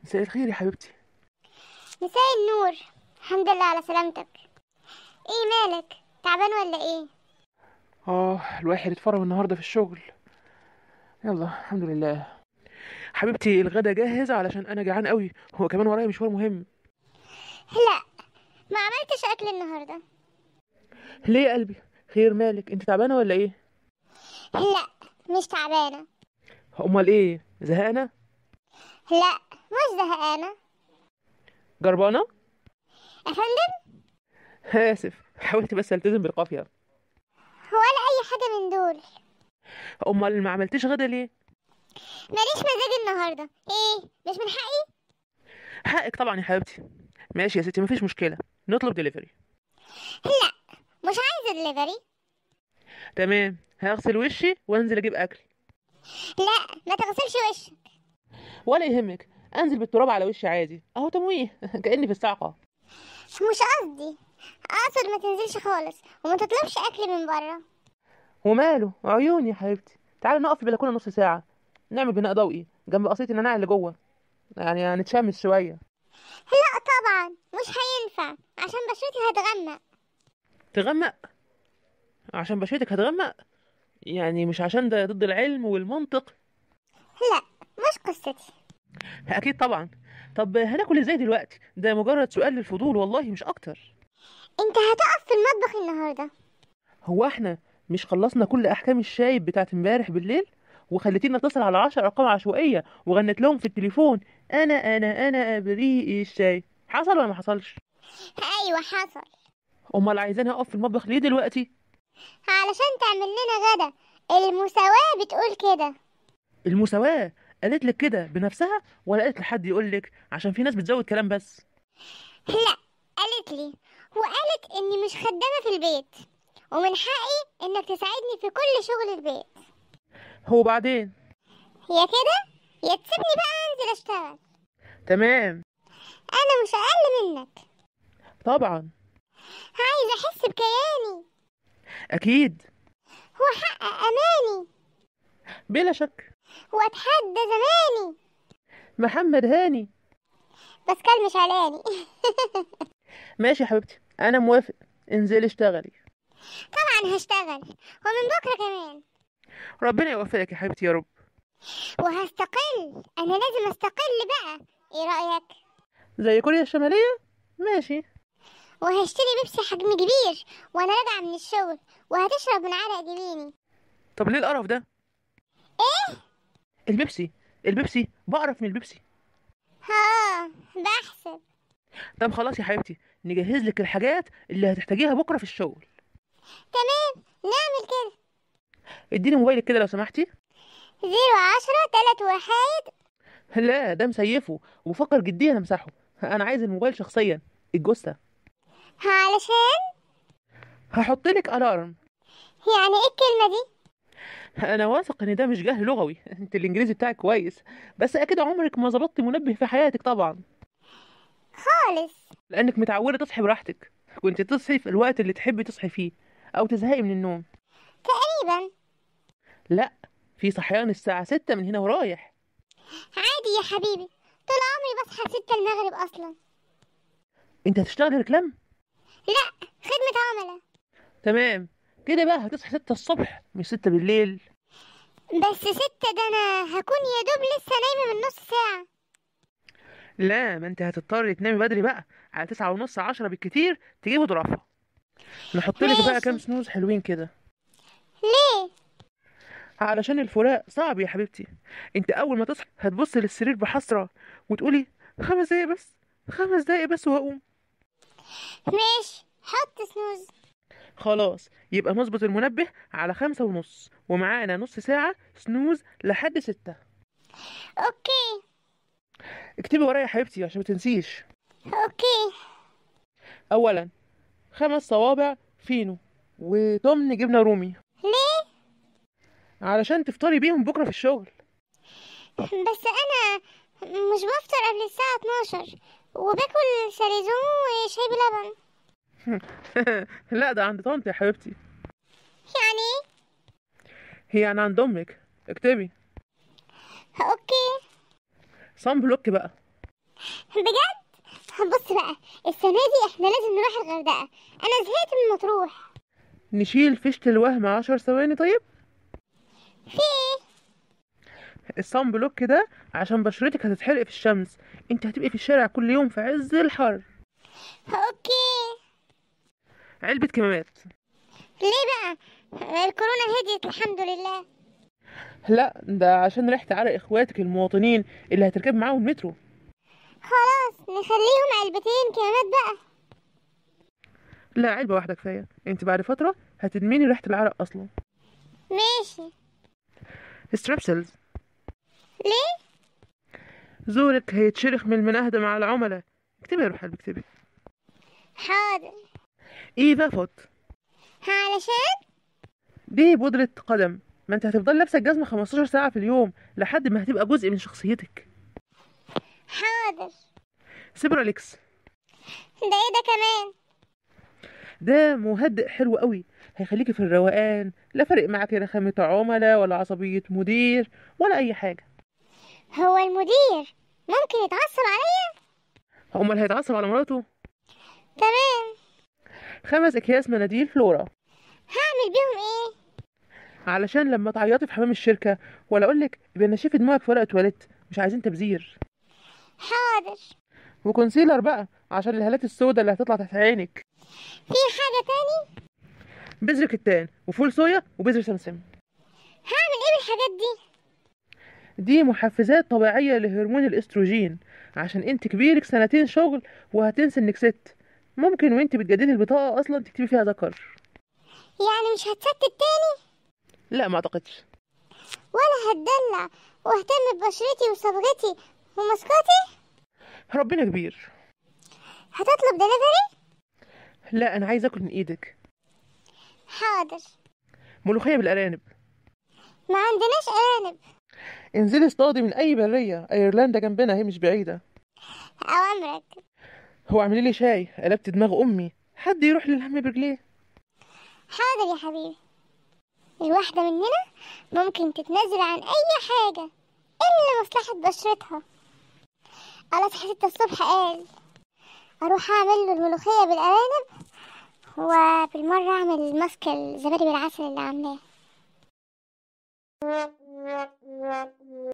مساء الخير يا حبيبتي. مساء النور. الحمد لله على سلامتك. ايه مالك؟ تعبان ولا ايه؟ الواحد اتفرم النهارده في الشغل. يلا الحمد لله. حبيبتي الغدا جاهز علشان انا جعان قوي، هو كمان ورايا مشوار مهم. لا، ما عملتش اكل النهارده. ليه يا قلبي؟ خير مالك؟ انت تعبانه ولا ايه؟ لا، مش تعبانه. امال ايه، زهقانه؟ لا، مش زهقانه. جربانه؟ افندم؟ اسف، حاولت بس التزم بالقافيه. ولا اي حاجه من دول. امال ما عملتيش غدا ليه؟ ماليش مزاج النهارده. ايه، مش من حقي؟ حقك طبعا يا حبيبتي. ماشي يا ستي، مفيش مشكله، نطلب دليفري. لا، مش عايزه دليفري. تمام، هغسل وشي وانزل اجيب اكل. لا، ما تغسلش وشك. ولا يهمك، انزل بالتراب على وشي عادي اهو تمويه كاني في الصعقه. مش قصدي. اقصد ما تنزلش خالص وما تطلبش اكل من بره. وماله عيوني يا حبيبتي، تعالي نقف في البلكونه نص ساعه، نعمل بناء ضوئي جنب قصية النعناع اللي جوه، يعني هنتشمس شويه. لا طبعا، مش هينفع عشان بشرتي هتغمق. تغمق؟ عشان بشرتك هتغمق؟ يعني مش عشان ده ضد العلم والمنطق؟ لا، مش قصتي. اكيد طبعا. طب هناكل ازاي دلوقتي؟ ده مجرد سؤال للفضول والله مش اكتر. انت هتقف في المطبخ النهارده؟ هو احنا مش خلصنا كل احكام الشاي بتاعت امبارح بالليل؟ وخليتينا نتصل على 10 ارقام عشوائيه وغنت لهم في التليفون انا ابريق الشاي، حصل ولا ما حصلش؟ ايوه حصل. امال عايزاني اقف في المطبخ ليه دلوقتي؟ علشان تعمل لنا غدا. المساواة بتقول كده. المساواة؟ قالت لك كده بنفسها ولا قالت لحد يقول لك؟ عشان في ناس بتزود كلام بس. لا، قالت لي. وقالت اني مش خدامة في البيت، ومن حقي انك تساعدني في كل شغل البيت. هو بعدين؟ يا كده يا تسيبني بقى انزل اشتغل. تمام. انا مش اقل منك. طبعا. عايزة احس بكياني اكيد. واحقق اماني بلا شك. واتحدى زماني. محمد هاني. بس كلمة مش علاني. ماشي يا حبيبتي، انا موافق، انزلي اشتغلي. طبعا هشتغل، ومن بكرة كمان. ربنا يوفقك يا حبيبتي يا رب. وهستقل، انا لازم استقل بقى. ايه رأيك؟ زي كوريا الشمالية. ماشي. وهشتري بيبسي حجم كبير وانا راجعة من الشغل، وهتشرب من عرق جبيني. طب ليه القرف ده؟ ايه؟ البيبسي. البيبسي بقرف من البيبسي. ها، بحسب. طب خلاص يا حبيبتي، نجهز لك الحاجات اللي هتحتاجيها بكره في الشغل. تمام، نعمل كده. اديني موبايلك كده لو سمحتي. 010 3 وحايد. لا ده مسيفه وبفكر جديا امسحه، انا عايز الموبايل شخصيا، الجثه. علشان؟ هحط لك الارم. يعني ايه الكلمة دي؟ انا واثق ان ده مش جهل لغوي انت الانجليزي بتاعك كويس، بس اكيد عمرك ما ظبطتي منبه في حياتك طبعا، خالص. لانك متعوده تصحي براحتك، كنت تصحي في الوقت اللي تحبي تصحي فيه او تزهقي من النوم. تقريبا. لا، في صحيان الساعه 6 من هنا ورايح. عادي يا حبيبي، طول عمري بصحى 6 المغرب اصلا. انت هتشتغلي ركلام؟ لا، خدمة عملاء. تمام، كده بقى هتصحي 6 الصبح مش 6 بالليل. بس 6 ده انا هكون يا دوب لسه نايمة من نص ساعة. لا، ما انت هتضطري تنامي بدري بقى، على 9:30 10 بالكتير تجيبي ضرافة. نحط لك بقى ماشي. كام سنوز حلوين كده. ليه؟ علشان الفراق صعب يا حبيبتي، انت اول ما تصحي هتبص للسرير بحسرة وتقولي 5 دقايق بس، 5 دقايق بس وهقوم. ماشي، حط سنوز. خلاص يبقى نظبط المنبه على 5:30 ومعانا نص ساعة سنوز لحد 6. اوكي. اكتبي ورايا يا حبيبتي عشان ما تنسيش. اوكي. اولا 5 صوابع فينو وتمن جبنة رومي، ليه؟ علشان تفطري بيهم بكرة في الشغل. بس انا مش بفطر قبل الساعة 12، وباكل ساليزون وشاي بلبن. لا ده عند طنط يا حبيبتي. يعني ايه؟ هي يعني عند امك. اكتبي اوكي. صن بلوك بقى. بجد؟ بص بقى، السنة دي احنا لازم نروح الغردقة، انا زهقت من مطروح. نشيل فيشة الوهم 10 ثواني طيب. في ايه؟ الصن بلوك ده عشان بشرتك هتتحرق في الشمس، انت هتبقي في الشارع كل يوم في عز الحر. اوكي. علبة كمامات. ليه بقى؟ الكورونا هديت الحمد لله. لا، ده عشان ريحة عرق اخواتك المواطنين اللي هتركب معاهم المترو. خلاص نخليهم علبتين كمامات بقى. لا، علبة واحدة كفاية، انت بعد فترة هتدمني ريحة العرق اصلا. ماشي. ستريبسلز. ليه؟ زورك هيتشرخ من المناهدة مع العملاء. اكتبي يا روح قلبي، اكتبي. حاضر. ايفا فوت. علشان. دي بودرة قدم، ما انت هتفضل لابسة الجزمة 15 ساعة في اليوم لحد ما هتبقى جزء من شخصيتك. حاضر. سيبراليكس. ده ايه ده كمان؟ ده مهدئ حلو قوي، هيخليكي في الروقان، لا فارق معاكي رخامة عملاء ولا عصبية مدير ولا اي حاجة. هو المدير ممكن يتعصب عليا؟ امال هيتعصب على مراته؟ تمام. 5 اكياس مناديل فلورا، هعمل بيهم ايه؟ علشان لما تعيطي في حمام الشركة ولا اقولك بنشفي دموعك في ورقة تواليت، مش عايزين تبذير. حاضر. وكونسيلر بقى عشان الهالات السوداء اللي هتطلع تحت عينك. في حاجة تاني؟ بذر كتان وفول صويا وبذر سمسم. هعمل ايه بالحاجات دي؟ دي محفزات طبيعية لهرمون الاستروجين، عشان انت كبيرك سنتين شغل وهتنسي انك ست. ممكن وانت بتجددي البطاقة اصلا تكتبي فيها ذكر. يعني مش هتستت تاني؟ لا، ما اعتقدش. ولا هتدلع واهتم ببشرتي وصبغتي وماسكاتي؟ ربنا كبير. هتطلب دليفري؟ لا، انا عايز اكل من ايدك. حاضر. ملوخية بالارانب. ما عندناش ارانب. انزلي اصطادي من اي برية، ايرلندا جنبنا هي مش بعيدة. اوامرك. هو اعملي لي شاي، قلبت دماغ امي، حد يروح للهم برجليه. حاضر يا حبيبي. الواحدة مننا ممكن تتنازل عن اي حاجة الا مصلحة بشرتها. على 6 الصبح قال اروح اعمل له الملوخية بالارانب، وبالمرة اعمل ماسك الزبادي بالعسل اللي عاملاه.